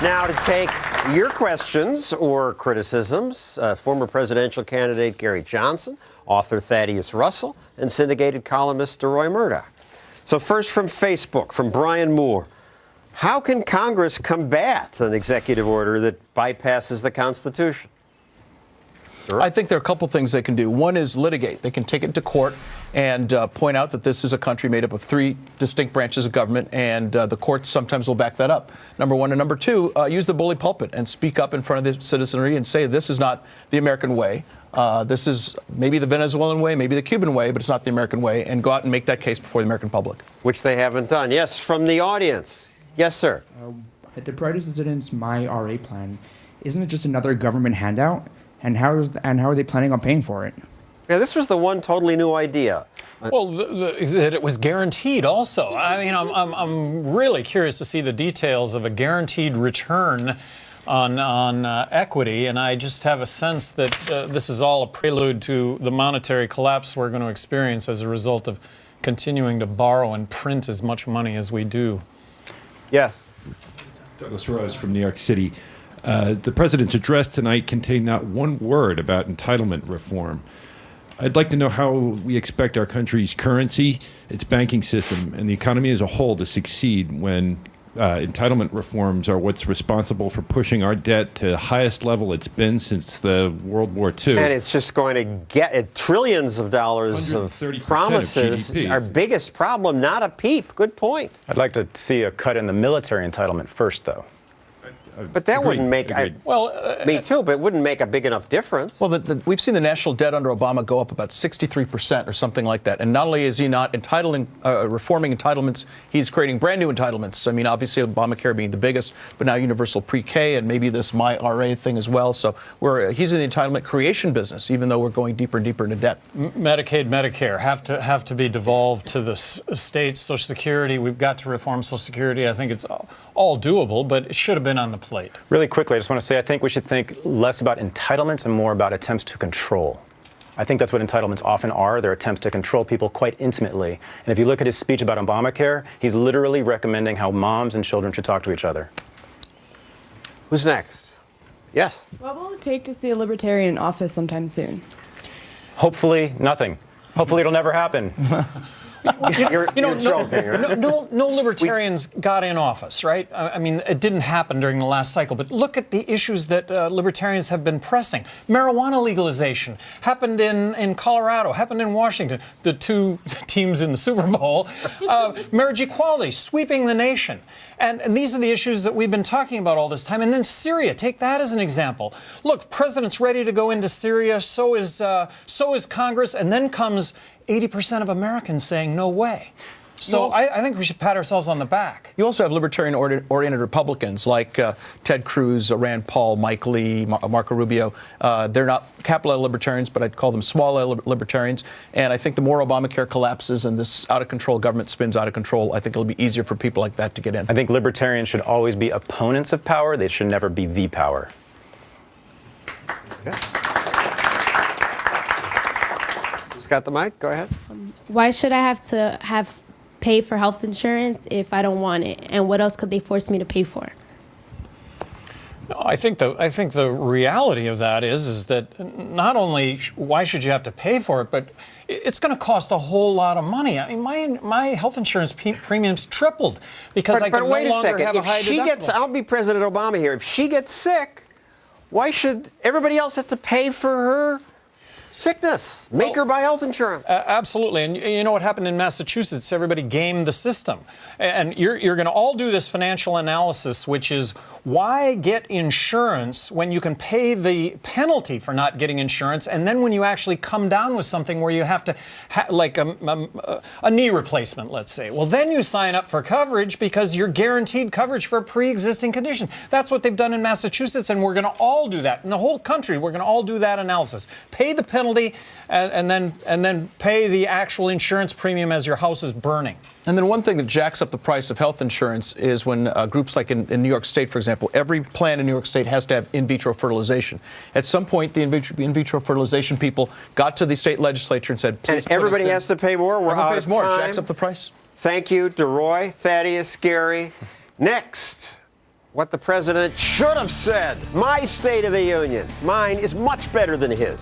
Now to take your questions or criticisms, former presidential candidate Gary Johnson, author Thaddeus Russell, and syndicated columnist DeRoy Murdoch. So first from Facebook, from Brian Moore. How can Congress combat an executive order that bypasses the Constitution? I think there are a couple things they can do. One is litigate. They can take it to court and point out that this is a country made up of three distinct branches of government, and the courts sometimes will back that up. Number one. And number two, use the bully pulpit and speak up in front of the citizenry and say this is not the American way. This is maybe the Venezuelan way, maybe the Cuban way, but it's not the American way, and go out and make that case before the American public. Which they haven't done. Yes, from the audience. Yes, sir. The President's My RA plan, isn't it just another government handout? And how are they planning on paying for it? Yeah, this was the one totally new idea. Well, that it was guaranteed also. I mean, I'm really curious to see the details of a guaranteed return on equity, and I just have a sense that this is all a prelude to the monetary collapse we're going to experience as a result of continuing to borrow and print as much money as we do. Yes. Douglas Rose from New York City. The president's address tonight contained not one word about entitlement reform. I'd like to know how we expect our country's currency, its banking system, and the economy as a whole to succeed when entitlement reforms are what's responsible for pushing our debt to the highest level it's been since the World War II. And it's just going to get trillions of dollars of promises. Of GDP. Our biggest problem, not a peep. Good point. I'd like to see a cut in the military entitlement first, though. But that wouldn't make, me too, but it wouldn't make a big enough difference. Well, we've seen the national debt under Obama go up about 63% or something like that. And not only is he not reforming entitlements, he's creating brand new entitlements. I mean, obviously Obamacare being the biggest, but now universal pre-K and maybe this My RA thing as well. So he's in the entitlement creation business, even though we're going deeper and deeper into debt. Medicaid, Medicare have to be devolved to the states. Social Security, we've got to reform Social Security. I think it's all doable, but it should have been on the plate. Really quickly, I just want to say I think we should think less about entitlements and more about attempts to control. I think that's what entitlements often are. They're attempts to control people quite intimately. And if you look at his speech about Obamacare, he's literally recommending how moms and children should talk to each other. Who's next? Yes. What will it take to see a libertarian in office sometime soon? Hopefully, nothing. Hopefully, it'll never happen. You're joking, right? No libertarians got in office, right? I mean, it didn't happen during the last cycle, but look at the issues that libertarians have been pressing. Marijuana legalization happened in Colorado, happened in Washington, the two teams in the Super Bowl. Marriage equality, sweeping the nation. And these are the issues that we've been talking about all this time. And then Syria, take that as an example. Look, president's ready to go into Syria, so is Congress, and then comes 80% of Americans saying no way. So I think we should pat ourselves on the back. You also have libertarian-oriented Republicans like Ted Cruz, Rand Paul, Mike Lee, Marco Rubio. They're not capital L libertarians, but I'd call them small L libertarians. And I think the more Obamacare collapses and this out-of-control government spins out of control, I think it'll be easier for people like that to get in. I think libertarians should always be opponents of power. They should never be the power. Yeah. Who's got the mic? Go ahead. Why should I have to pay for health insurance if I don't want it? And what else could they force me to pay for? No, I think the reality of that is that not only why should you have to pay for it, but it's going to cost a whole lot of money. I mean, my health insurance premiums tripled because I could no longer have a high deductible. I'll be President Obama here. If she gets sick, why should everybody else have to pay for her sickness? Make her buy health insurance. Absolutely. And you know what happened in Massachusetts? Everybody gamed the system. And you're going to all do this financial analysis, which is why get insurance when you can pay the penalty for not getting insurance, and then when you actually come down with something where you have to, like a knee replacement, let's say, well, then you sign up for coverage because you're guaranteed coverage for a pre-existing condition. That's what they've done in Massachusetts, and we're going to all do that. In the whole country, we're going to all do that analysis. Pay the penalty and then pay the actual insurance premium as your house is burning. And then one thing that jacks up the price of health insurance is when groups like in New York State, for example, every plan in New York State has to have in vitro fertilization. At some point, the in vitro fertilization people got to the state legislature and said, please. And everybody has to pay more. We're out of time. Jacks up the price. Thank you, DeRoy, Thaddeus, Gary. Next, what the president should have said. My State of the Union. Mine is much better than his.